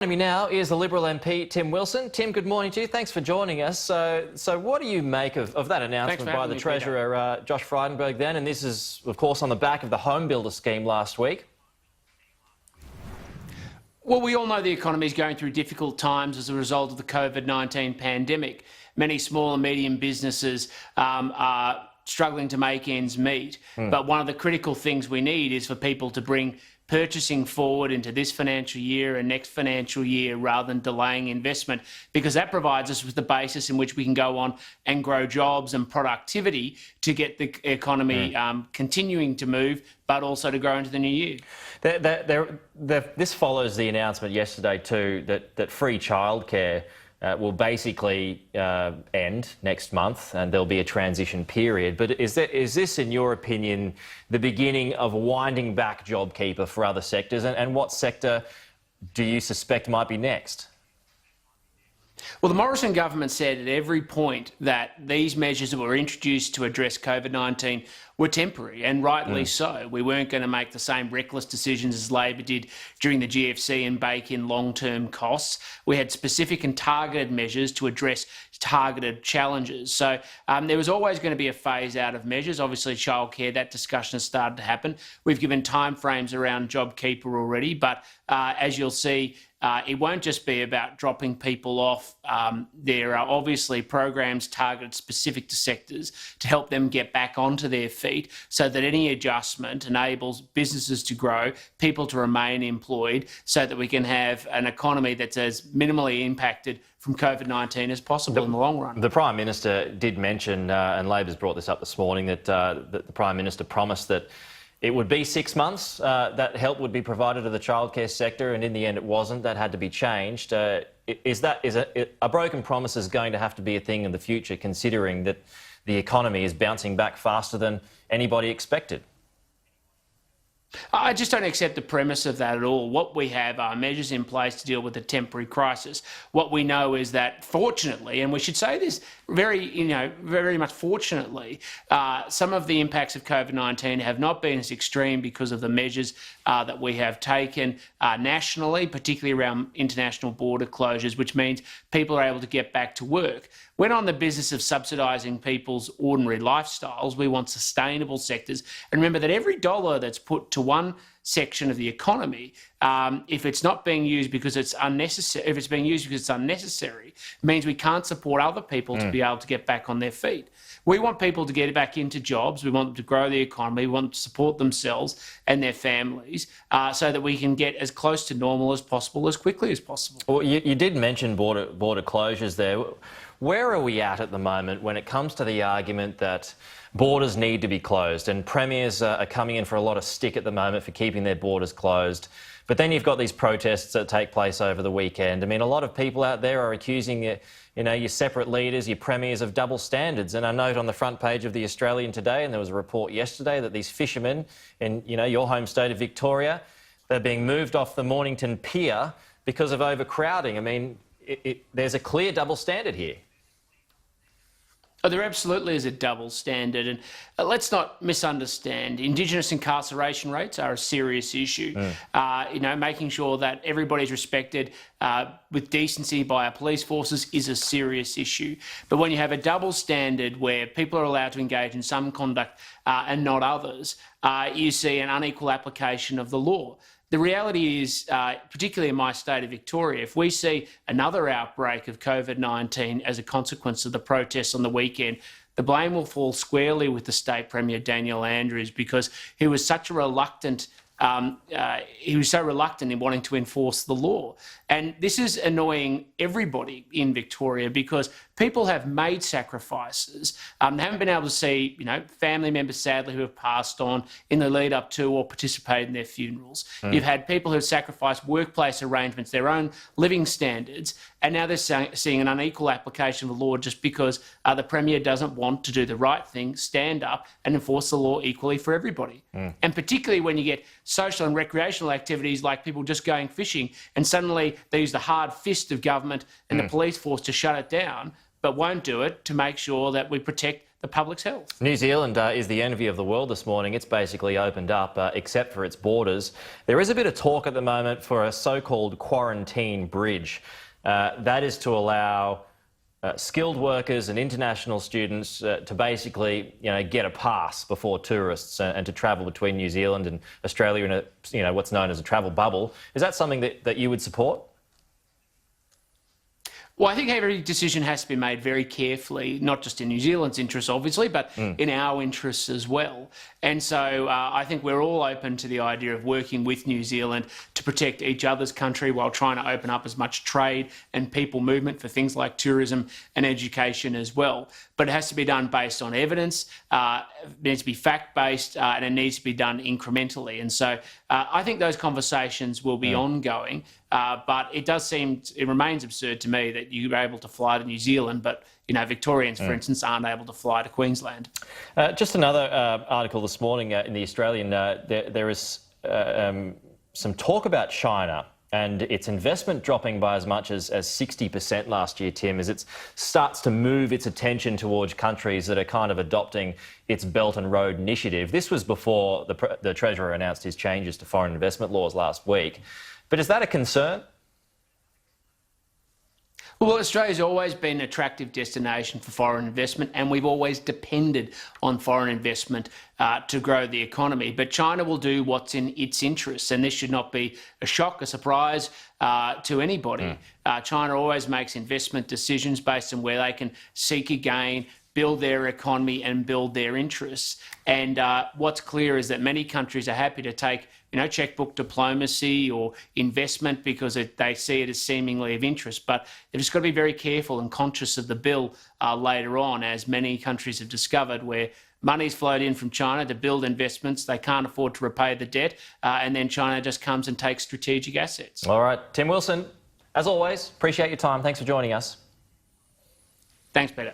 Joining me now is the Liberal MP, Tim Wilson. Tim, good morning to you. Thanks for joining us. So what do you make of that announcement by the Treasurer, Josh Frydenberg then? And this is, of course, on the back of the home builder scheme last week. Well, we all know the economy is going through difficult times as a result of the COVID-19 pandemic. Many small and medium businesses are struggling to make ends meet. But one of the critical things we need is for people to bring purchasing forward into this financial year and next financial year rather than delaying investment, because that provides us with the basis in which we can go on and grow jobs and productivity to get the economy continuing to move, but also to grow into the new year. This follows the announcement yesterday too that free childcare will basically end next month, and there'll be a transition period. But is this, in your opinion, the beginning of winding back JobKeeper for other sectors? And what sector do you suspect might be next? Well, the Morrison government said at every point that these measures that were introduced to address COVID-19 were temporary, and rightly so. We weren't going to make the same reckless decisions as Labor did during the GFC and bake in long-term costs. We had specific and targeted measures to address targeted challenges. So there was always going to be a phase out of measures. Obviously, childcare, that discussion has started to happen. We've given timeframes around JobKeeper already, but as you'll see, it won't just be about dropping people off. There are obviously programs targeted specific to sectors to help them get back onto their feet, so that any adjustment enables businesses to grow, people to remain employed, so that we can have an economy that's as minimally impacted from COVID-19 as possible in the long run. The Prime Minister did mention, and Labor's brought this up this morning, that the Prime Minister promised that it would be 6 months, that help would be provided to the childcare sector, and in the end it wasn't. That had to be changed. Are broken promises going to have to be a thing in the future, considering that the economy is bouncing back faster than anybody expected? I just don't accept the premise of that at all. What we have are measures in place to deal with a temporary crisis. What we know is that, fortunately, and we should say this very much fortunately, some of the impacts of COVID-19 have not been as extreme because of the measures that we have taken nationally, particularly around international border closures, which means people are able to get back to work. We're not in the business of subsidising people's ordinary lifestyles. We want sustainable sectors. And remember that every dollar that's put to one section of the economy, if it's not being used because it's unnecessary, if it's being used because it's unnecessary, it means we can't support other people to be able to get back on their feet. We want people to get back into jobs. We want them to grow the economy. We want them to support themselves and their families, so that we can get as close to normal as possible, as quickly as possible. Well, you did mention border closures there. Where are we at the moment when it comes to the argument that borders need to be closed, and premiers are coming in for a lot of stick at the moment for keeping their borders closed? But then you've got these protests that take place over the weekend. I mean, a lot of people out there are accusing your separate leaders, your premiers, of double standards. And I note on the front page of the Australian today, and there was a report yesterday, that these fishermen in your home state of Victoria, they're being moved off the Mornington Pier because of overcrowding. I mean, there's a clear double standard here. Oh, there absolutely is a double standard, and let's not misunderstand. Indigenous incarceration rates are a serious issue. Making sure that everybody's respected with decency by our police forces is a serious issue. But when you have a double standard where people are allowed to engage in some conduct and not others, you see an unequal application of the law. The reality is, particularly in my state of Victoria, if we see another outbreak of COVID-19 as a consequence of the protests on the weekend, the blame will fall squarely with the State Premier, Daniel Andrews, because he was so reluctant in wanting to enforce the law. And this is annoying everybody in Victoria, because people have made sacrifices. They haven't been able to see, family members, sadly, who have passed on in the lead up to or participated in their funerals. You've had people who have sacrificed workplace arrangements, their own living standards, and now they're seeing an unequal application of the law just because the Premier doesn't want to do the right thing, stand up and enforce the law equally for everybody. And particularly when you get social and recreational activities like people just going fishing, and suddenly they use the hard fist of government and the police force to shut it down, but won't do it to make sure that we protect the public's health. New Zealand is the envy of the world this morning. It's basically opened up, except for its borders. There is a bit of talk at the moment for a so-called quarantine bridge. That is to allow skilled workers and international students to basically, get a pass before tourists and to travel between New Zealand and Australia in a, what's known as a travel bubble. Is that something that you would support? Well, I think every decision has to be made very carefully, not just in New Zealand's interests, obviously, but in our interests as well. And so I think we're all open to the idea of working with New Zealand to protect each other's country while trying to open up as much trade and people movement for things like tourism and education as well. But it has to be done based on evidence, it needs to be fact-based, and it needs to be done incrementally. And so I think those conversations will be ongoing. But it remains absurd to me that you're able to fly to New Zealand, but Victorians, for instance, aren't able to fly to Queensland. Just another article this morning in the Australian. There is some talk about China and its investment dropping by as much as 60% last year, Tim, as it starts to move its attention towards countries that are kind of adopting its Belt and Road Initiative. This was before the Treasurer announced his changes to foreign investment laws last week. But is that a concern? Well, Australia's always been an attractive destination for foreign investment, and we've always depended on foreign investment to grow the economy. But China will do what's in its interests, and this should not be a shock, a surprise to anybody. China always makes investment decisions based on where they can seek a gain, build their economy and build their interests. And what's clear is that many countries are happy to take checkbook diplomacy or investment because they see it as seemingly of interest. But they've just got to be very careful and conscious of the bill later on, as many countries have discovered, where money's flowed in from China to build investments. They can't afford to repay the debt. And then China just comes and takes strategic assets. All right. Tim Wilson, as always, appreciate your time. Thanks for joining us. Thanks, Peter.